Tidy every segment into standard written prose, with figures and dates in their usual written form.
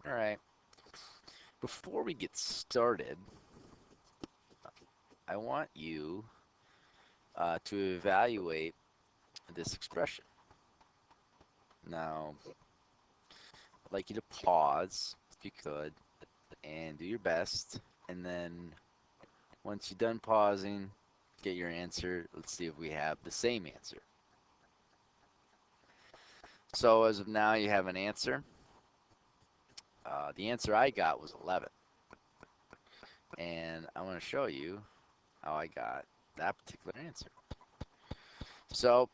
Alright, before we get started, I want you to evaluate this expression. Now, I'd like you to pause, if you could, and do your best, and then once you're done pausing, get your answer. Let's see if we have the same answer. So as of now, you have an answer. The answer I got was 11, and I want to show you how I got that particular answer. So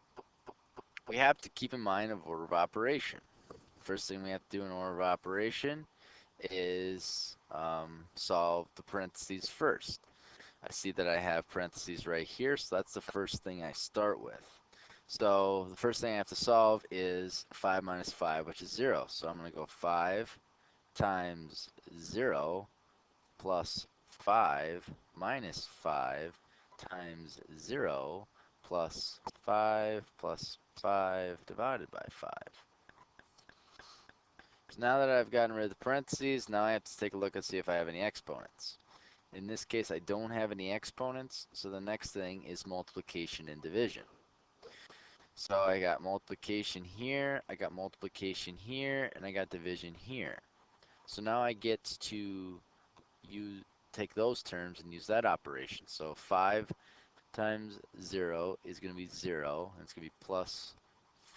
we have to keep in mind of order of operation. First thing we have to do in order of operation is solve the parentheses first. I see that I have parentheses right here, so that's the first thing I start with. So the first thing I have to solve is 5 minus 5, which is 0. So I'm going to go 5 times 0 plus 5 minus 5 times 0 plus 5 divided by 5. So now that I've gotten rid of the parentheses, now I have to take a look and see if I have any exponents. In this case, I don't have any exponents, so the next thing is multiplication and division. So I got multiplication here, I got multiplication here, and I got division here. So now I get to take those terms and use that operation. So 5 times 0 is going to be 0, and it's going to be plus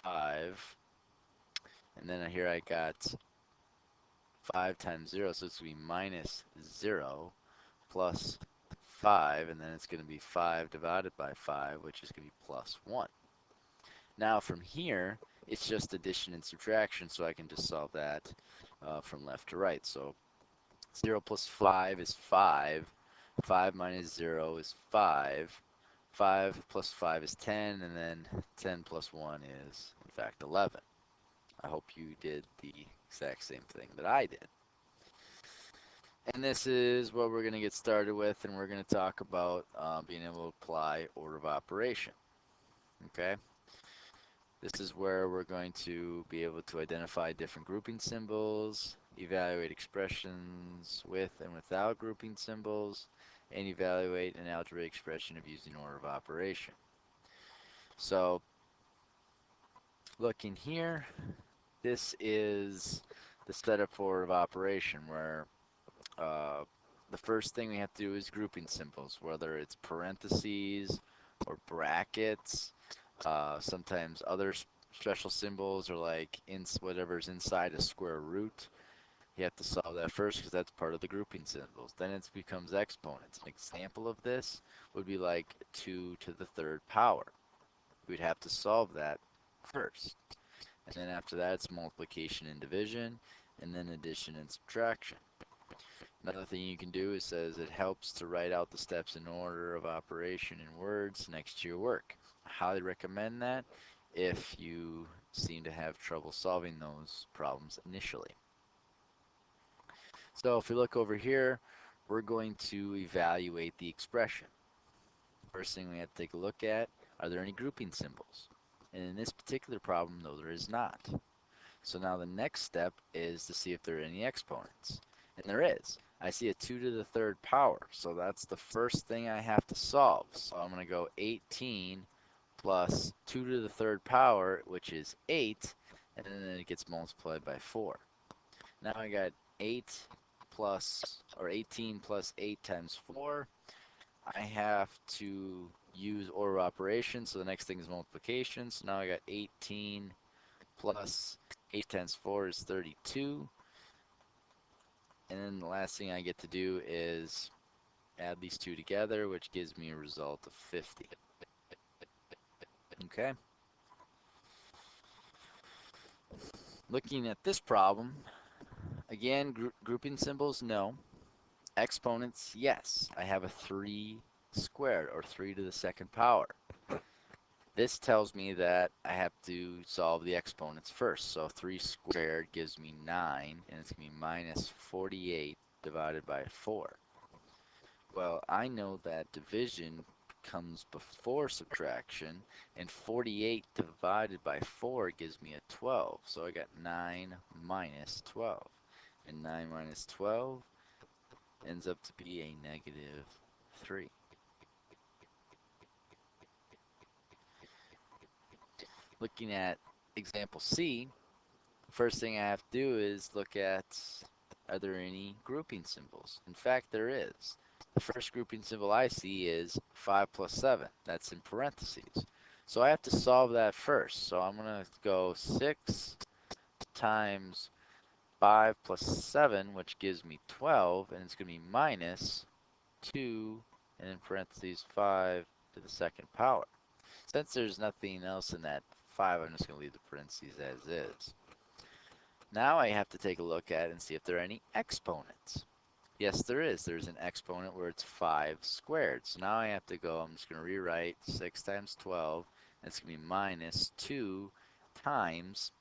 5. And then here I got 5 times 0, so it's going to be minus 0 plus 5, and then it's going to be 5 divided by 5, which is going to be plus 1. Now from here, it's just addition and subtraction, so I can just solve that from left to right. So 0 plus 5 is 5. 5 minus 0 is 5. 5 plus 5 is 10, and then 10 plus 1 is, in fact, 11. I hope you did the exact same thing that I did. And this is what we're going to get started with, and we're going to talk about being able to apply order of operation. Okay? This is where we're going to be able to identify different grouping symbols, evaluate expressions with and without grouping symbols, and evaluate an algebraic expression of using order of operation. So, looking here, this is the setup for order of operation where the first thing we have to do is grouping symbols, whether it's parentheses or brackets. Sometimes other special symbols are like whatever's inside a square root. You have to solve that first because that's part of the grouping symbols. Then it becomes exponents. An example of this would be like 2 to the third power. We'd have to solve that first. And then after that, it's multiplication and division, and then addition and subtraction. Another thing you can do is says it helps to write out the steps in order of operation in words next to your work. I highly recommend that if you seem to have trouble solving those problems initially. So if we look over here, we're going to evaluate the expression. First thing we have to take a look at, are there any grouping symbols? And in this particular problem, no, there is not. So now the next step is to see if there are any exponents. And there is. I see a 2 to the third power, so that's the first thing I have to solve. So I'm going to go 18 plus 2 to the third power, which is 8, and then it gets multiplied by 4. Now I got 18 plus 8 times 4. I have to use order of operation, so the next thing is multiplication. So now I got 18 plus 8 times 4 is 32. And then the last thing I get to do is add these two together, which gives me a result of 50. Okay? Looking at this problem, again, grouping symbols, no. Exponents, yes. I have a 3 squared, or 3 to the second power. This tells me that I have to solve the exponents first. So 3 squared gives me 9, and it's going to be minus 48 divided by 4. Well, I know that division comes before subtraction, and 48 divided by 4 gives me a 12. So I got 9 minus 12. And 9 minus 12 ends up to be a negative 3. Looking at example C, first thing I have to do is look at, are there any grouping symbols? In fact, there is. The first grouping symbol I see is 5 plus 7. That's in parentheses. So I have to solve that first. So I'm going to go 6 times 5 plus 7, which gives me 12, and it's going to be minus 2, and in parentheses 5 to the second power. Since there's nothing else in that 5, I'm just going to leave the parentheses as is. Now I have to take a look at it and see if there are any exponents. Yes, there is. There's an exponent where it's 5 squared. So now I have to go, I'm just going to rewrite 6 times 12. That's going to be minus 2 times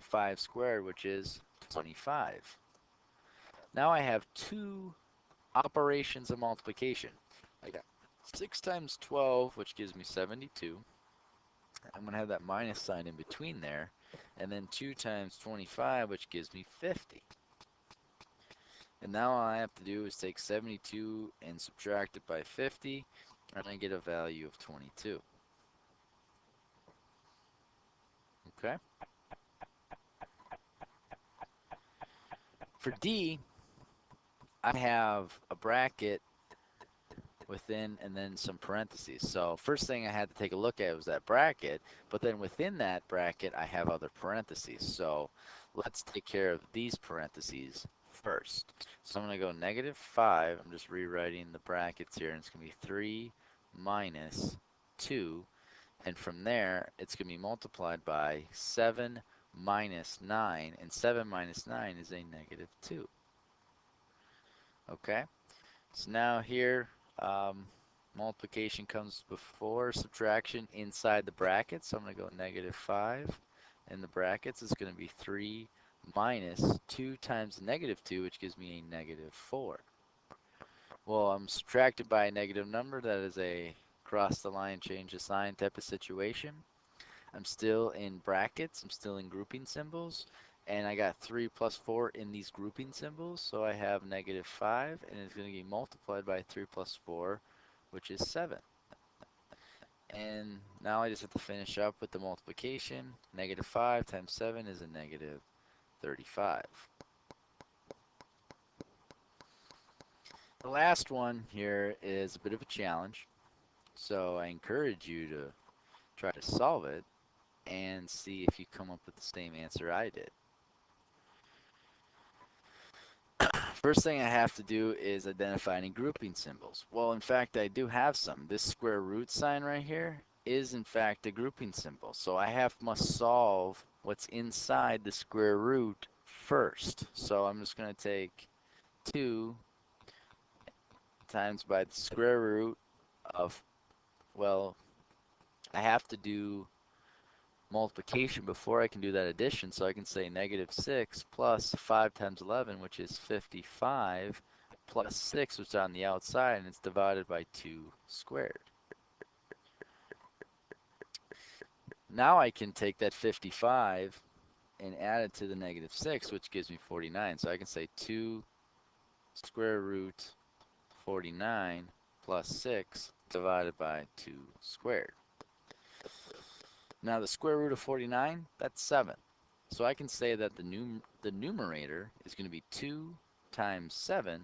5 squared, which is 25. Now I have two operations of multiplication. I got 6 times 12, which gives me 72. I'm going to have that minus sign in between there. And then 2 times 25, which gives me 50. And now all I have to do is take 72 and subtract it by 50, and I get a value of 22. Okay? For D, I have a bracket within and then some parentheses. So first thing I had to take a look at was that bracket, but then within that bracket I have other parentheses. So let's take care of these parentheses first. So I'm going to go negative 5. I'm just rewriting the brackets here, and it's going to be 3 minus 2. And from there, it's going to be multiplied by 7 minus 9, and 7 minus 9 is a negative 2. Okay? So now here, multiplication comes before subtraction inside the brackets. So I'm going to go negative 5. In the brackets, it's going to be 3 minus 2 times negative 2, which gives me a negative 4. Well, I'm subtracted by a negative number. That is a cross the line, change the sign type of situation. I'm still in brackets. I'm still in grouping symbols. And I got 3 plus 4 in these grouping symbols. So I have negative 5. And it's going to be multiplied by 3 plus 4, which is 7. And now I just have to finish up with the multiplication. Negative 5 times 7 is a negative 35. The last one here is a bit of a challenge. So I encourage you to try to solve it and see if you come up with the same answer I did. First thing I have to do is identify any grouping symbols. Well, in fact, I do have some. This square root sign right here is in fact a grouping symbol. So I must solve what's inside the square root first. So I'm just going to take 2 times by the square root of, well, I have to do multiplication before I can do that addition, so I can say negative 6 plus 5 times 11, which is 55, plus 6, which is on the outside, and it's divided by 2 squared. Now I can take that 55 and add it to the negative 6, which gives me 49. So I can say 2 square root 49 plus 6 divided by 2 squared. Now the square root of 49, that's 7. So I can say that the numerator is going to be 2 times 7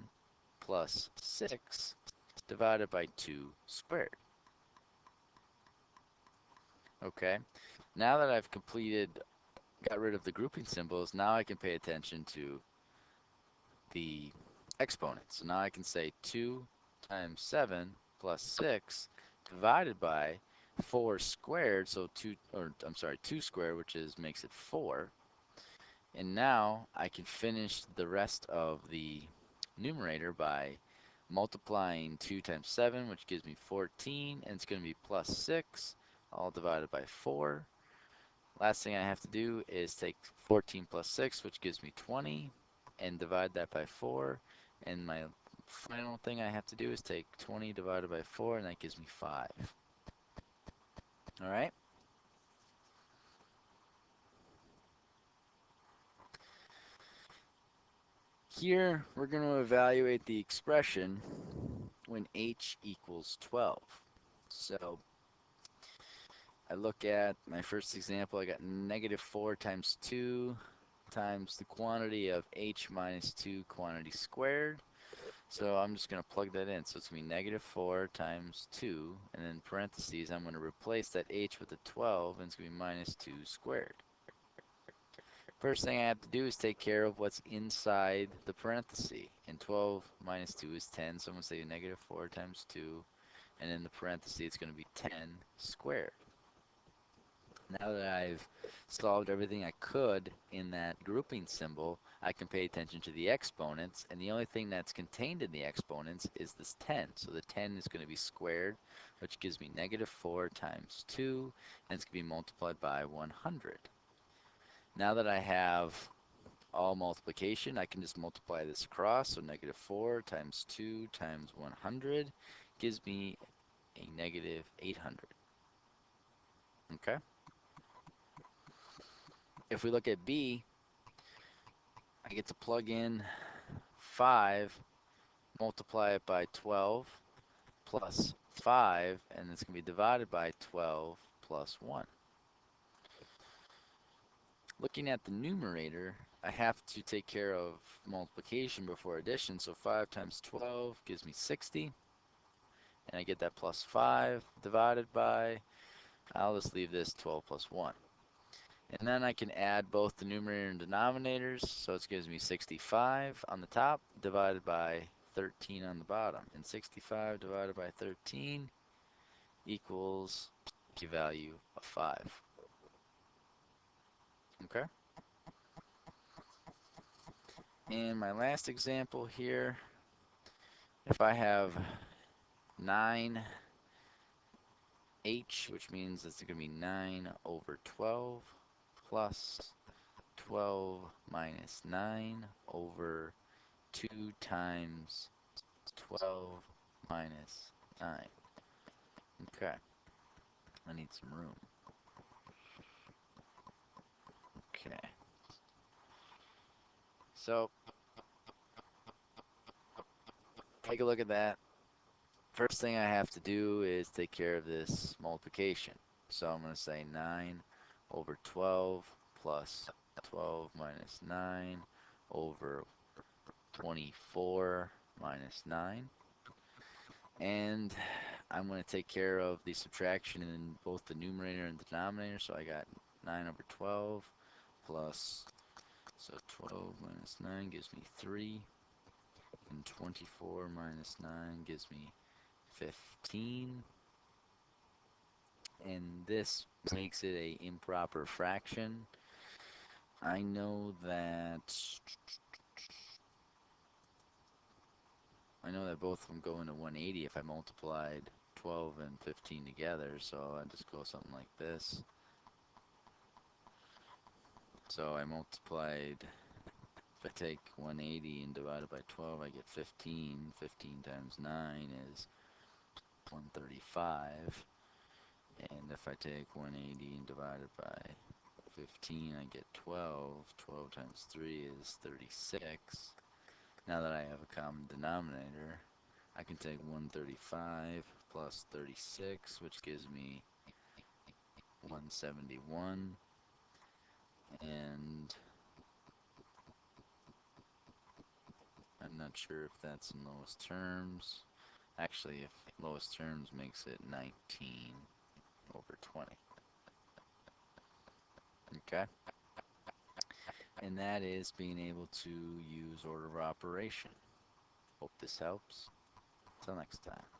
plus 6 divided by 2 squared. Okay, now that I've got rid of the grouping symbols, now I can pay attention to the exponents. So now I can say 2 times 7 plus 6 divided by 4 squared, so 2 squared, which makes it 4. And now I can finish the rest of the numerator by multiplying 2 times 7, which gives me 14, and it's going to be plus 6, all divided by 4. Last thing I have to do is take 14 plus 6, which gives me 20, and divide that by 4. And my final thing I have to do is take 20 divided by 4, and that gives me 5. All right? Here, we're going to evaluate the expression when h equals 12. So I look at my first example, I got negative 4 times 2 times the quantity of h minus 2 quantity squared. So I'm just going to plug that in. So it's going to be negative 4 times 2, and then parentheses, I'm going to replace that h with a 12, and it's going to be minus 2 squared. First thing I have to do is take care of what's inside the parenthesis. And 12 minus 2 is 10, so I'm going to say negative 4 times 2, and in the parenthesis it's going to be 10 squared. Now that I've solved everything I could in that grouping symbol, I can pay attention to the exponents, and the only thing that's contained in the exponents is this 10. So the 10 is going to be squared, which gives me negative 4 times 2, and it's going to be multiplied by 100. Now that I have all multiplication, I can just multiply this across. So negative 4 times 2 times 100 gives me a negative 800. Okay? If we look at B, I get to plug in 5, multiply it by 12, plus 5, and it's going to be divided by 12 plus 1. Looking at the numerator, I have to take care of multiplication before addition. So 5 times 12 gives me 60. And I get that plus 5 divided by, I'll just leave this 12 plus 1. And then I can add both the numerator and denominators, so it gives me 65 on the top divided by 13 on the bottom. And 65 divided by 13 equals a value of 5. Okay? And my last example here, if I have 9h, which means it's going to be 9 over 12 plus 12 minus 9 over 2 times 12 minus 9. Okay, I need some room. Okay, so take a look at that. First thing I have to do is take care of this multiplication. So I'm going to say 9 over 12 plus 12 minus 9 over 24 minus 9. And I'm going to take care of the subtraction in both the numerator and the denominator. So I got 9 over 12 plus, so 12 minus 9 gives me 3. And 24 minus 9 gives me 15. And this makes it a improper fraction. I know that both of them go into 180 if I multiplied 12 and 15 together, so I just go something like this. So I multiplied, if I take 180 and divide it by 12, I get 15. 15 times 9 is 135. And if I take 180 and divide it by 15, I get 12. 12 times 3 is 36. Now that I have a common denominator, I can take 135 plus 36, which gives me 171. And I'm not sure if that's in lowest terms. Actually, if lowest terms makes it 19 over 20. Okay? And that is being able to use order of operation. Hope this helps. Till next time.